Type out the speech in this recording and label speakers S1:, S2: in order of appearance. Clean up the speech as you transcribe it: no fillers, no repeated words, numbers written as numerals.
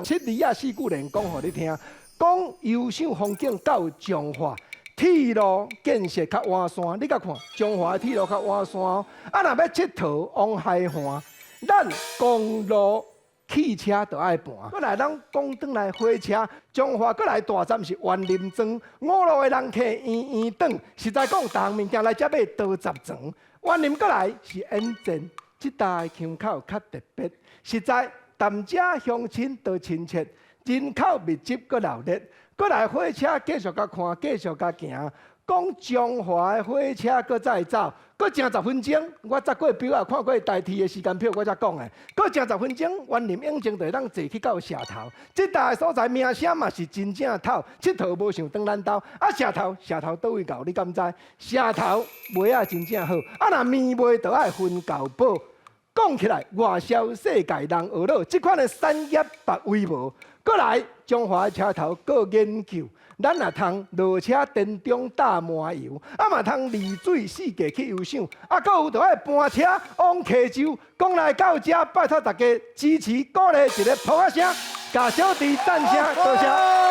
S1: 讲7字4句连讲互你听，讲优胜风景到彰化。 铁路建设较完善，你甲看，中华的铁路较完善哦。啊，若要佚佗往海岸，咱公路汽车就爱盘。过来，咱讲转来火车，中华过来大站是园林庄，五路的人客圆圆转。实在讲，逐项物件来遮买多10庄。园林过来是沿线，即搭的腔口较特别。实在，淡遮乡亲多亲切，人口密集搁热烈。 过来火车继续甲看，继续甲行。讲中华的火车搁再走，搁剩10分钟，我再过表啊，看过台铁的时间表，我才讲的。搁剩10分钟，园林永靖就会当坐去到社头。即搭的所在名声嘛是真正透，佚佗无想转咱兜。啊，社头倒位到，你敢知？社头卖啊真正好，啊若面卖就爱分厚补。讲起来，外销世界人学老，即款的产业别位无。 过来，中华的车头各研究，咱也通落车电中打麻油，啊嘛通离水四界去游赏，啊，搁有就爱搬车往溪州。讲来到这，拜托大家支持鼓励一个捧仔声，甲小弟赞声，多谢。